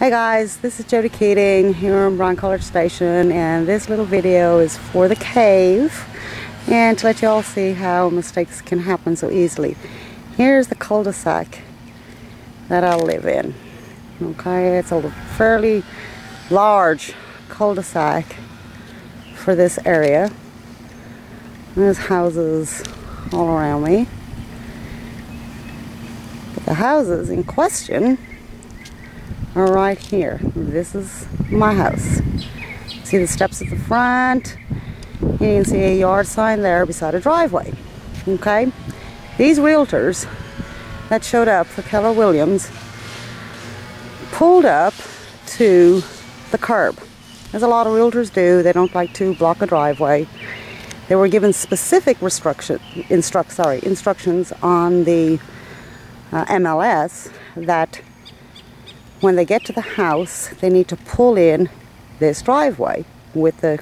Hey guys, this is Jody Keating here in Brown College Station, and this little video is for the cave and to let you all see how mistakes can happen so easily. Here's the cul-de-sac that I live in. Okay, it's a fairly large cul-de-sac for this area. There's houses all around me. But the houses in question are right here. This is my house. See the steps at the front? You can see a yard sign there beside a driveway. Okay? These realtors that showed up for Keller Williams pulled up to the curb, as a lot of realtors do. They don't like to block a driveway. They were given specific instructions on the MLS that when they get to the house, they need to pull in this driveway with the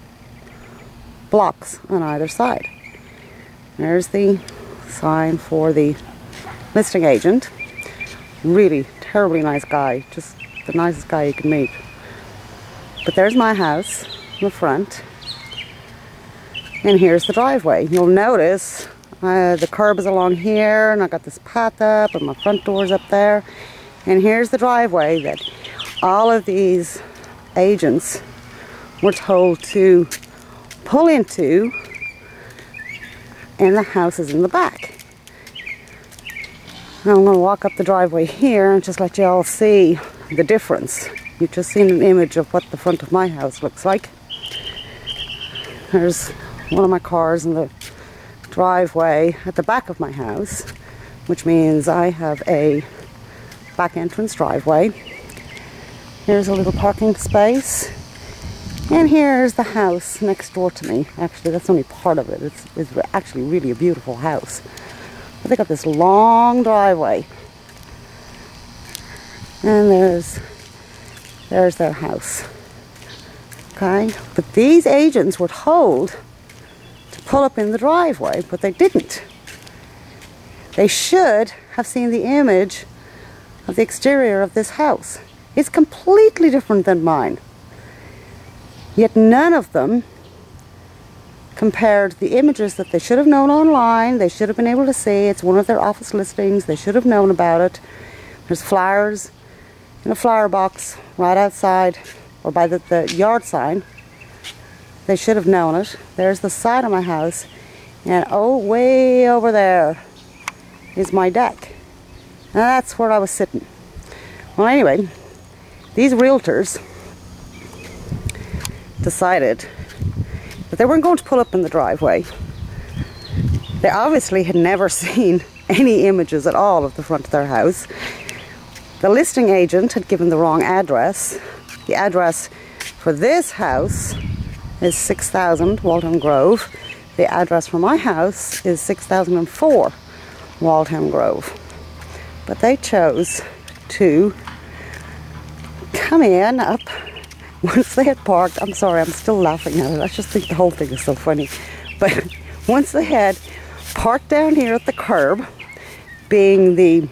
blocks on either side. There's the sign for the listing agent. Really terribly nice guy, just the nicest guy you can meet. But there's my house in the front, and here's the driveway. You'll notice the curb is along here, and I got this path up, and my front door's up there. And here's the driveway that all of these agents were told to pull into, and the house is in the back. Now I'm going to walk up the driveway here and just let you all see the difference. You've just seen an image of what the front of my house looks like. There's one of my cars in the driveway at the back of my house, which means I have a back entrance driveway. Here's a little parking space, and here's the house next door to me. Actually, that's only part of it. It's actually really a beautiful house, but they got this long driveway, and there's their house. Okay, but these agents were told to pull up in the driveway, but they didn't. They should have seen the image of the exterior of this house. It's completely different than mine. Yet none of them compared the images that they should have known online. They should have been able to see. It's one of their office listings. They should have known about it. There's flowers in a flower box right outside, or by the yard sign. They should have known it. There's the side of my house, and oh, way over there is my deck. And that's where I was sitting. Well, anyway, these realtors decided that they weren't going to pull up in the driveway. They obviously had never seen any images at all of the front of their house. The listing agent had given the wrong address. The address for this house is 6000 Waltham Grove. The address for my house is 6004 Waltham Grove. But they chose to come in up once they had parked. I'm sorry, I'm still laughing at it. I just think the whole thing is so funny. But once they had parked down here at the curb, being the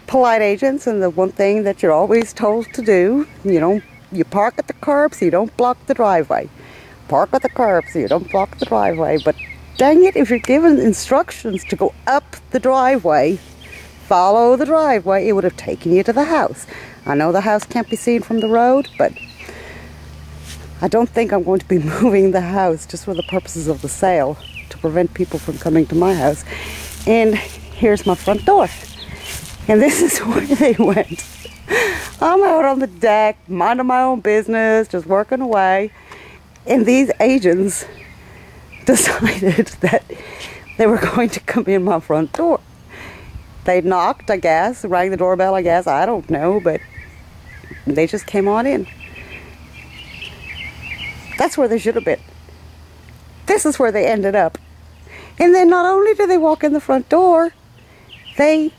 polite agents and the one thing that you're always told to do, you park at the curb so you don't block the driveway. Park at the curb so you don't block the driveway. But dang it, if you're given instructions to go up the driveway, follow the driveway, it would have taken you to the house. I know the house can't be seen from the road, but I don't think I'm going to be moving the house just for the purposes of the sale to prevent people from coming to my house. And here's my front door. And this is where they went. I'm out on the deck, minding my own business, just working away. And these agents decided that they were going to come in my front door. They knocked, I guess, rang the doorbell, I guess, I don't know, but they just came on in. That's where they should have been. This is where they ended up. And then not only did they walk in the front door, my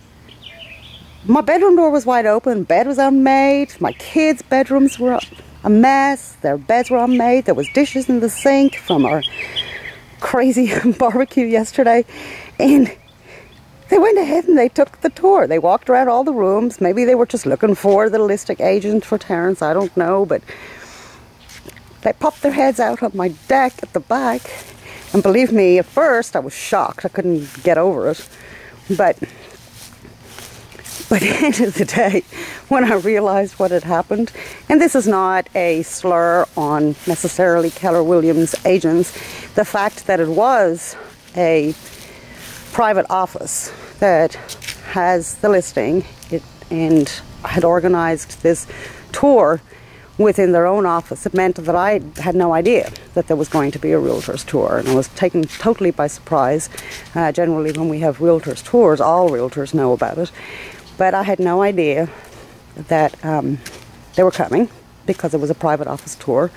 bedroom door was wide open, bed was unmade, my kids' bedrooms were a mess, their beds were unmade, there was dishes in the sink from our crazy barbecue yesterday, and they went ahead and they took the tour. They walked around all the rooms. Maybe they were just looking for the listing agent for Terrence. I don't know, but they popped their heads out on my deck at the back. And believe me, at first I was shocked. I couldn't get over it. But at the end of the day, when I realized what had happened, and this is not a slur on necessarily Keller Williams agents, the fact that it was a private office that has the listing and had organized this tour within their own office, it meant that I had no idea that there was going to be a Realtors tour, and I was taken totally by surprise. Generally when we have Realtors tours, all Realtors know about it, but I had no idea that they were coming because it was a private office tour.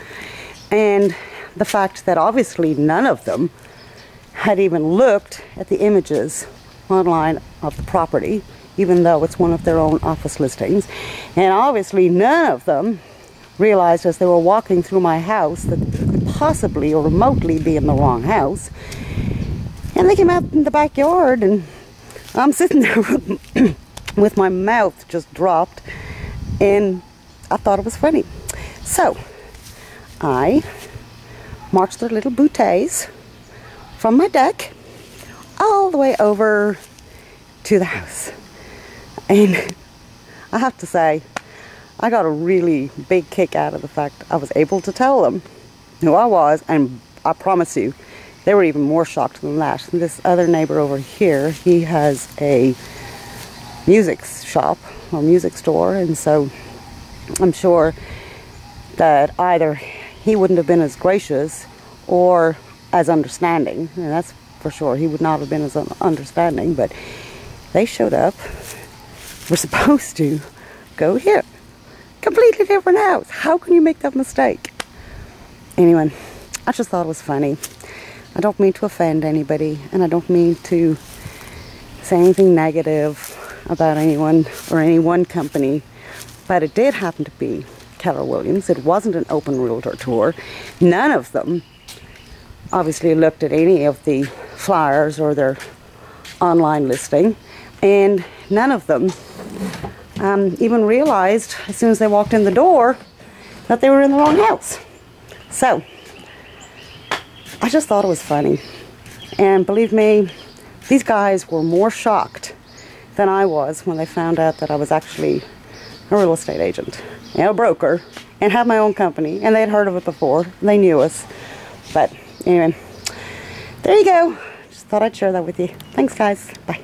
And the fact that obviously none of them had even looked at the images online of the property, even though it's one of their own office listings. And obviously none of them realized as they were walking through my house that they could possibly or remotely be in the wrong house. And they came out in the backyard, and I'm sitting there with my mouth just dropped, and I thought it was funny. So I marched their little bouteilles from my deck all the way over to the house. And I have to say, I got a really big kick out of the fact I was able to tell them who I was, and I promise you, they were even more shocked than that. This other neighbor over here, he has a music shop or music store, and so I'm sure that either he wouldn't have been as gracious or as understanding, and that's for sure. He would not have been as understanding, but they showed up. We're supposed to go here. Completely different house. How can you make that mistake? Anyway, I just thought it was funny. I don't mean to offend anybody, and I don't mean to say anything negative about anyone or any one company, but it did happen to be Keller Williams. It wasn't an open realtor tour. None of them obviously looked at any of the flyers or their online listing, and none of them even realized as soon as they walked in the door that they were in the wrong house. So I just thought it was funny, and believe me, these guys were more shocked than I was when they found out that I was actually a real estate agent and a broker and had my own company, and they had heard of it before. They knew us. But anyway, there you go. Just thought I'd share that with you. Thanks, guys. Bye.